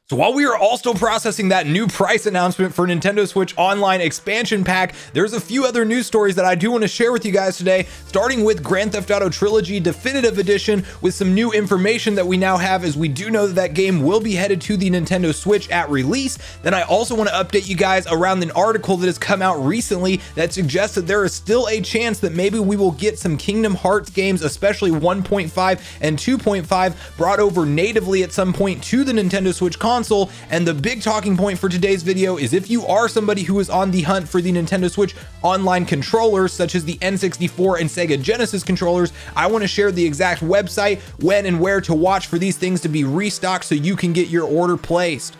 So while we are all still processing that new price announcement for Nintendo Switch Online expansion pack, there's a few other news stories that I do want to share with you guys today, starting with Grand Theft Auto Trilogy Definitive Edition with some new information that we now have, as we do know that that game will be headed to the Nintendo Switch at release. Then I also want to update you guys around an article that has come out recently that suggests that there is still a chance that maybe we will get some Kingdom Hearts games, especially 1.5 and 2.5, brought over natively at some point to the Nintendo Switch console. And the big talking point for today's video is if you are somebody who is on the hunt for the Nintendo Switch Online controllers, such as the N64 and Sega Genesis controllers, I want to share the exact website, when and where to watch for these things to be restocked so you can get your order placed.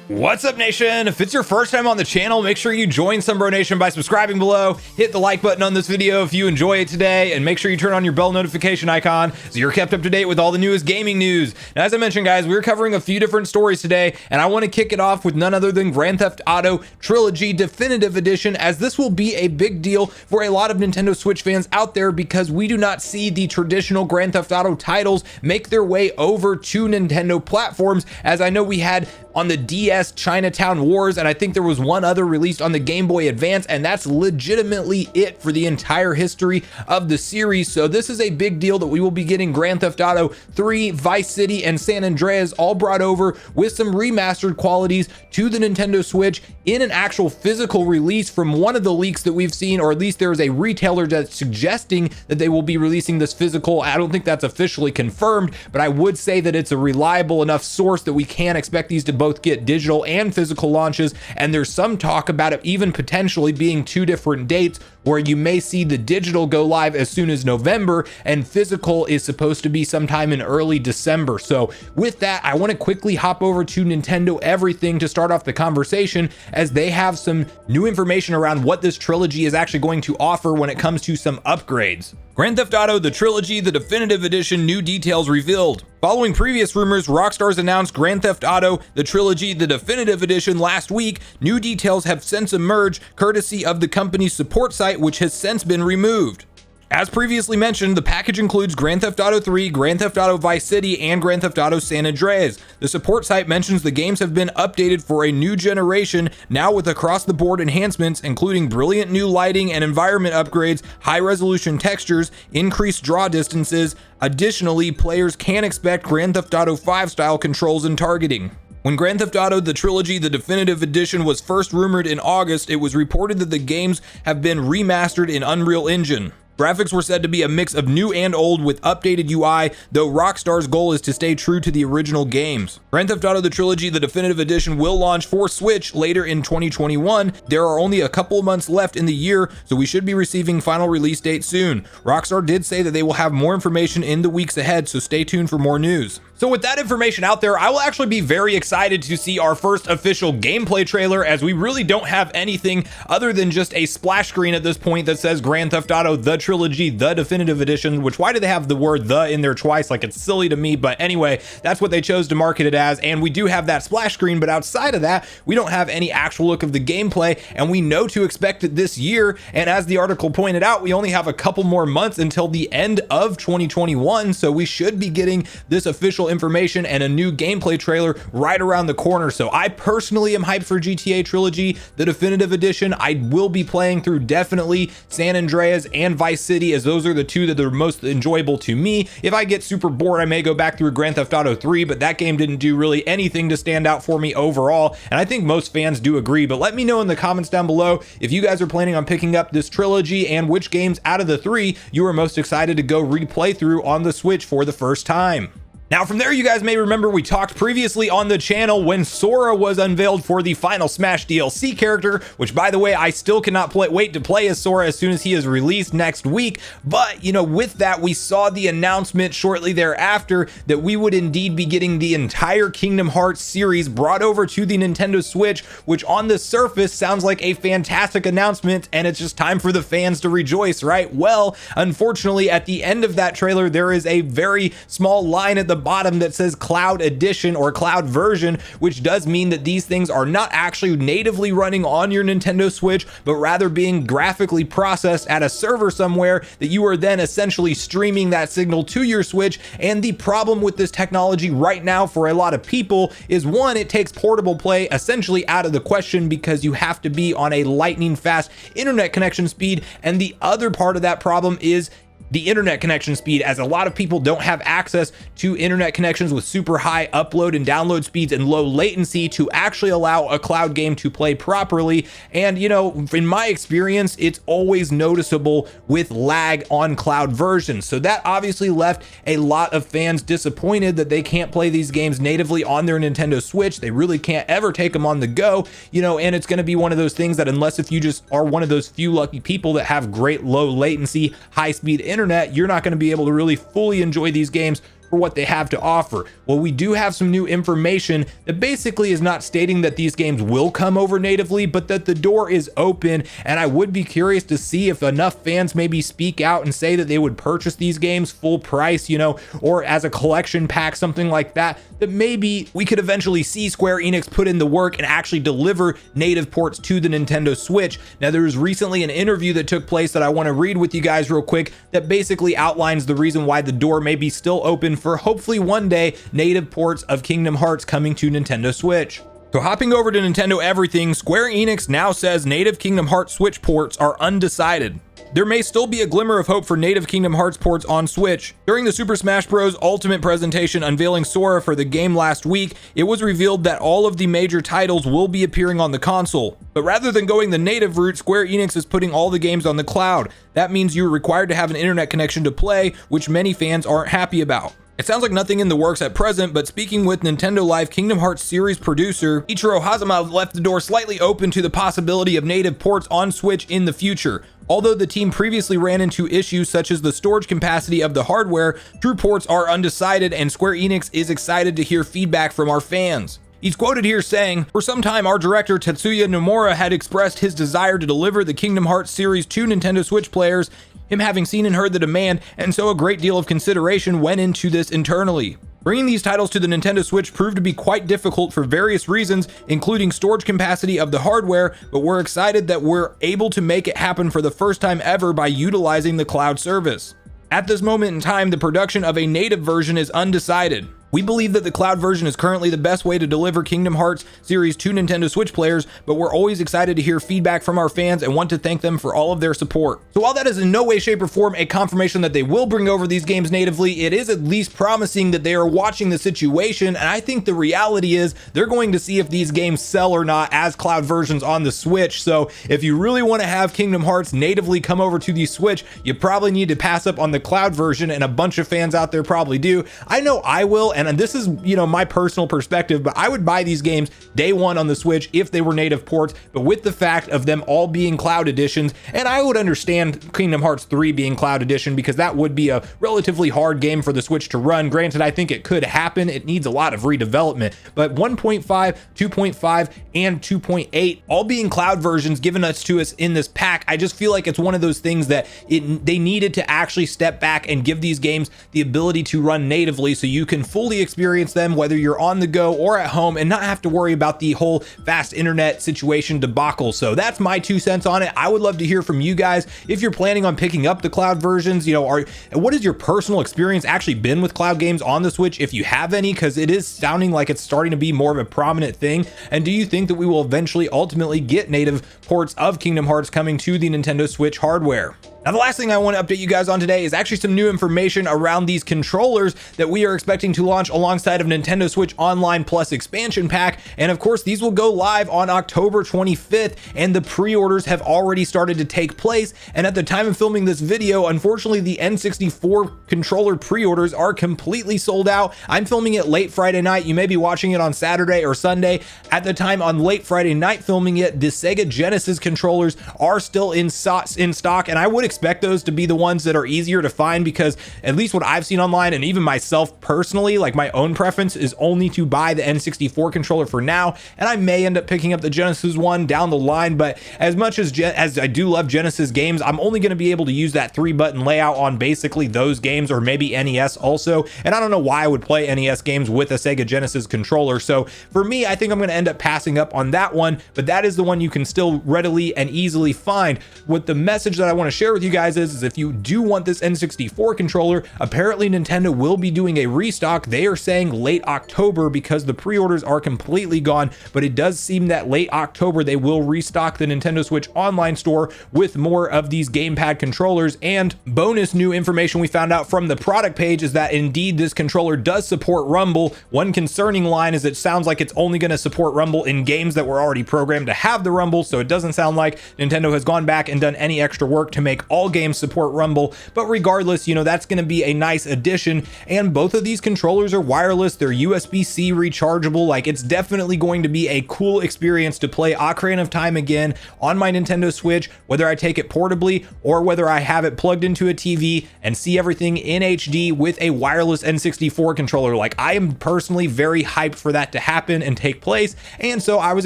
What's up, Nation? If it's your first time on the channel, make sure you join Sunbro Nation by subscribing below, hit the like button on this video if you enjoy it today, and make sure you turn on your bell notification icon so you're kept up to date with all the newest gaming news. Now, as I mentioned, guys, we're covering a few different stories today, and I want to kick it off with none other than Grand Theft Auto Trilogy Definitive Edition, as this will be a big deal for a lot of Nintendo Switch fans out there because we do not see the traditional Grand Theft Auto titles make their way over to Nintendo platforms, as I know we had on the DS Chinatown Wars, and I think there was one other released on the Game Boy Advance, and that's legitimately it for the entire history of the series. So this is a big deal that we will be getting Grand Theft Auto 3, Vice City, and San Andreas all brought over with some remastered qualities to the Nintendo Switch in an actual physical release. From one of the leaks that we've seen, or at least there is a retailer that's suggesting that they will be releasing this physical. I don't think that's officially confirmed, but I would say that it's a reliable enough source that we can expect these to both get digital and physical launches, and there's some talk about it even potentially being two different dates, where you may see the digital go live as soon as November and physical is supposed to be sometime in early December. So with that, I want to quickly hop over to Nintendo Everything to start off the conversation, as they have some new information around what this trilogy is actually going to offer when it comes to some upgrades. Grand Theft Auto The Trilogy, the Definitive Edition, new details revealed. Following previous rumors, Rockstar's announced Grand Theft Auto The Trilogy, the Definitive Edition last week. New details have since emerged, courtesy of the company's support site, which has since been removed. As previously mentioned, the package includes Grand Theft Auto 3, Grand Theft Auto Vice City, and Grand Theft Auto San Andreas. The support site mentions the games have been updated for a new generation, now with across-the-board enhancements, including brilliant new lighting and environment upgrades, high-resolution textures, increased draw distances. Additionally, players can expect Grand Theft Auto 5-style controls and targeting. When Grand Theft Auto The Trilogy, the Definitive Edition was first rumored in August, it was reported that the games have been remastered in Unreal Engine. Graphics were said to be a mix of new and old with updated UI, though Rockstar's goal is to stay true to the original games. Grand Theft Auto The Trilogy, the Definitive Edition will launch for Switch later in 2021. There are only a couple of months left in the year, so we should be receiving final release date soon. Rockstar did say that they will have more information in the weeks ahead, so stay tuned for more news. So with that information out there, I will actually be very excited to see our first official gameplay trailer, as we really don't have anything other than just a splash screen at this point that says Grand Theft Auto The Trilogy, the Definitive Edition, which, why do they have the word the in there twice? Like, it's silly to me, but anyway, that's what they chose to market it as, and we do have that splash screen, but outside of that, we don't have any actual look of the gameplay, and we know to expect it this year, and as the article pointed out, we only have a couple more months until the end of 2021, so we should be getting this official information and a new gameplay trailer right around the corner. So I personally am hyped for GTA Trilogy, the Definitive Edition. I will be playing through definitely San Andreas and Vice City, as those are the two that are most enjoyable to me. If I get super bored, I may go back through Grand Theft Auto 3, but that game didn't do really anything to stand out for me overall, and I think most fans do agree. But let me know in the comments down below if you guys are planning on picking up this trilogy, and which games out of the three you are most excited to go replay through on the Switch for the first time. Now from there, you guys may remember we talked previously on the channel when Sora was unveiled for the Final Smash DLC character, which, by the way, I still cannot wait to play as Sora as soon as he is released next week. But, you know, with that, we saw the announcement shortly thereafter that we would indeed be getting the entire Kingdom Hearts series brought over to the Nintendo Switch, which on the surface sounds like a fantastic announcement, and it's just time for the fans to rejoice, right? Well, unfortunately, at the end of that trailer, there is a very small line at the bottom that says Cloud Edition or Cloud version, which does mean that these things are not actually natively running on your Nintendo Switch, but rather being graphically processed at a server somewhere that you are then essentially streaming that signal to your Switch. And the problem with this technology right now for a lot of people is, one, it takes portable play essentially out of the question because you have to be on a lightning fast internet connection speed. And the other part of that problem is the internet connection speed, as a lot of people don't have access to internet connections with super high upload and download speeds and low latency to actually allow a cloud game to play properly. And you know, in my experience, it's always noticeable with lag on cloud versions. So that obviously left a lot of fans disappointed that they can't play these games natively on their Nintendo Switch. They really can't ever take them on the go, you know, and it's going to be one of those things that unless if you just are one of those few lucky people that have great low latency, high speed internet, you're not going to be able to really fully enjoy these games for what they have to offer. Well, we do have some new information that basically is not stating that these games will come over natively, but that the door is open. And I would be curious to see if enough fans maybe speak out and say that they would purchase these games full price, you know, or as a collection pack, something like that, that maybe we could eventually see Square Enix put in the work and actually deliver native ports to the Nintendo Switch. Now, there was recently an interview that took place that I want to read with you guys real quick that basically outlines the reason why the door may be still open for hopefully one day native ports of Kingdom Hearts coming to Nintendo Switch. So hopping over to Nintendo Everything, Square Enix now says native Kingdom Hearts Switch ports are undecided. There may still be a glimmer of hope for native Kingdom Hearts ports on Switch. During the Super Smash Bros. Ultimate presentation unveiling Sora for the game last week, it was revealed that all of the major titles will be appearing on the console. But rather than going the native route, Square Enix is putting all the games on the cloud. That means you're required to have an internet connection to play, which many fans aren't happy about. It sounds like nothing in the works at present, but speaking with Nintendo Live Kingdom Hearts series producer Ichiro Hazama left the door slightly open to the possibility of native ports on Switch in the future. Although the team previously ran into issues such as the storage capacity of the hardware, true ports are undecided, and Square Enix is excited to hear feedback from our fans. He's quoted here saying, "For some time, our director Tetsuya Nomura had expressed his desire to deliver the Kingdom Hearts series to Nintendo Switch players, him having seen and heard the demand, and so a great deal of consideration went into this internally. Bringing these titles to the Nintendo Switch proved to be quite difficult for various reasons, including storage capacity of the hardware, but we're excited that we're able to make it happen for the first time ever by utilizing the cloud service. At this moment in time, the production of a native version is undecided. We believe that the cloud version is currently the best way to deliver Kingdom Hearts series to Nintendo Switch players, but we're always excited to hear feedback from our fans and want to thank them for all of their support." So while that is in no way, shape, or form a confirmation that they will bring over these games natively, it is at least promising that they are watching the situation, and I think the reality is they're going to see if these games sell or not as cloud versions on the Switch. So if you really want to have Kingdom Hearts natively come over to the Switch, you probably need to pass up on the cloud version, and a bunch of fans out there probably do. I know I will, and this is, you know, my personal perspective, but I would buy these games day one on the Switch if they were native ports, but with the fact of them all being cloud editions, and I would understand Kingdom Hearts 3 being cloud edition because that would be a relatively hard game for the Switch to run. Granted, I think it could happen. It needs a lot of redevelopment, but 1.5, 2.5, and 2.8 all being cloud versions given us to us in this pack, I just feel like it's one of those things that they needed to actually step back and give these games the ability to run natively so you can fully experience them whether you're on the go or at home and not have to worry about the whole fast internet situation debacle. So that's my 2 cents on it. I would love to hear from you guys if you're planning on picking up the cloud versions. You know, what has your personal experience actually been with cloud games on the Switch, if you have any, because it is sounding like it's starting to be more of a prominent thing. And do you think that we will eventually ultimately get native ports of Kingdom Hearts coming to the Nintendo Switch hardware? Now, the last thing I want to update you guys on today is actually some new information around these controllers that we are expecting to launch alongside of Nintendo Switch Online Plus expansion pack. And of course, these will go live on October 25th, and the pre-orders have already started to take place. And at the time of filming this video, unfortunately, the N64 controller pre-orders are completely sold out. I'm filming it late Friday night. You may be watching it on Saturday or Sunday. At the time on late Friday night filming it, the Sega Genesis controllers are still in stock, and I would expect those to be the ones that are easier to find, because at least what I've seen online, and even myself personally, like my own preference is only to buy the N64 controller for now, and I may end up picking up the Genesis one down the line. But as much as I do love Genesis games, I'm only going to be able to use that 3-button layout on basically those games, or maybe NES also, and I don't know why I would play NES games with a Sega Genesis controller. So for me, I think I'm going to end up passing up on that one, but that is the one you can still readily and easily find. What the message that I want to share with you guys is if you do want this N64 controller, apparently Nintendo will be doing a restock. They are saying late October because the pre-orders are completely gone, but it does seem that late October they will restock the Nintendo Switch online store with more of these gamepad controllers. And bonus new information we found out from the product page is that indeed this controller does support Rumble. One concerning line is it sounds like it's only going to support Rumble in games that were already programmed to have the Rumble, so it doesn't sound like Nintendo has gone back and done any extra work to make all games support Rumble. But regardless, you know, that's going to be a nice addition. And both of these controllers are wireless, they're USB-C rechargeable. Like, it's definitely going to be a cool experience to play Ocarina of Time again on my Nintendo Switch, whether I take it portably or whether I have it plugged into a TV and see everything in HD with a wireless N64 controller. Like, I am personally very hyped for that to happen and take place, and so I was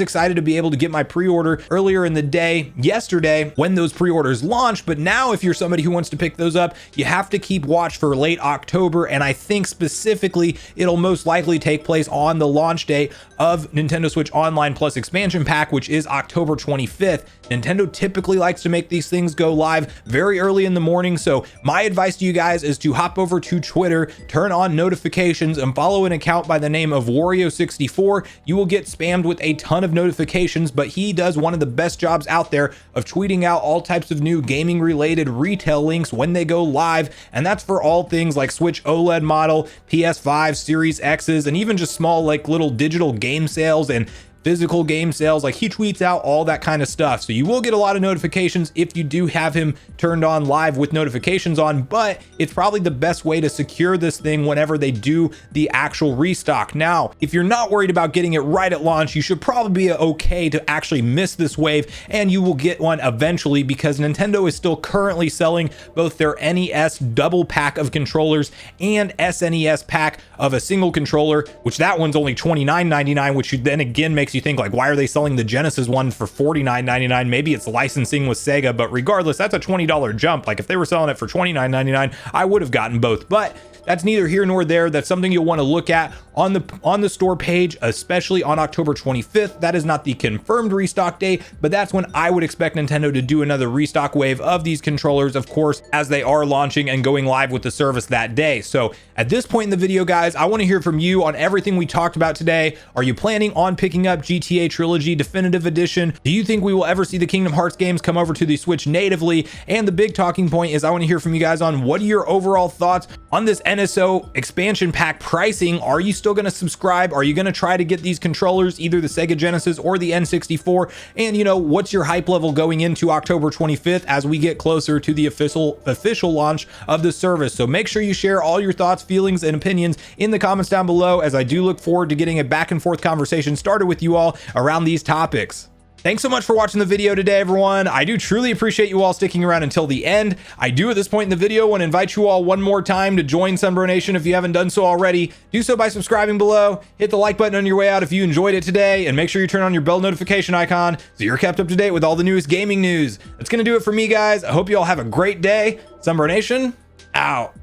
excited to be able to get my pre-order earlier in the day yesterday when those pre-orders launched. But now if you're somebody who wants to pick those up, you have to keep watch for late October, and I think specifically it'll most likely take place on the launch date of Nintendo Switch Online Plus expansion pack, which is October 25th. Nintendo typically likes to make these things go live very early in the morning, so my advice to you guys is to hop over to Twitter, turn on notifications, and follow an account by the name of Wario64. You will get spammed with a ton of notifications, but he does one of the best jobs out there of tweeting out all types of new gaming related retail links when they go live, and that's for all things like Switch OLED model, PS5, Series X's, and even just small like little digital game sales and physical game sales. Like, he tweets out all that kind of stuff, so you will get a lot of notifications if you do have him turned on live with notifications on. But it's probably the best way to secure this thing whenever they do the actual restock. Now, if you're not worried about getting it right at launch, you should probably be okay to actually miss this wave, and you will get one eventually, because Nintendo is still currently selling both their NES double pack of controllers and SNES pack of a single controller, which that one's only $29.99, which then again makes you think, like, why are they selling the Genesis one for $49.99? Maybe it's licensing with Sega, but regardless, that's a $20 jump. Like, if they were selling it for $29.99, I would have gotten both. But that's neither here nor there. That's something you'll want to look at on the store page, especially on October 25th. That is not the confirmed restock date, but that's when I would expect Nintendo to do another restock wave of these controllers, of course, as they are launching and going live with the service that day. So at this point in the video, guys, I want to hear from you on everything we talked about today. Are you planning on picking up GTA Trilogy Definitive Edition? Do you think we will ever see the Kingdom Hearts games come over to the Switch natively? And the big talking point is I want to hear from you guys on what are your overall thoughts on this NSO expansion pack pricing. Are you still going to subscribe? Are you going to try to get these controllers, either the Sega Genesis or the N64? And, you know, what's your hype level going into October 25th as we get closer to the official launch of the service? So make sure you share all your thoughts, feelings, and opinions in the comments down below, as I do look forward to getting a back and forth conversation started with you all around these topics. Thanks so much for watching the video today, everyone. I do truly appreciate you all sticking around until the end. I do at this point in the video want to invite you all one more time to join Sunbro Nation if you haven't done so already. Do so by subscribing below, hit the like button on your way out if you enjoyed it today, and make sure you turn on your bell notification icon so you're kept up to date with all the newest gaming news. That's going to do it for me, guys. I hope you all have a great day. Sunbro Nation, out.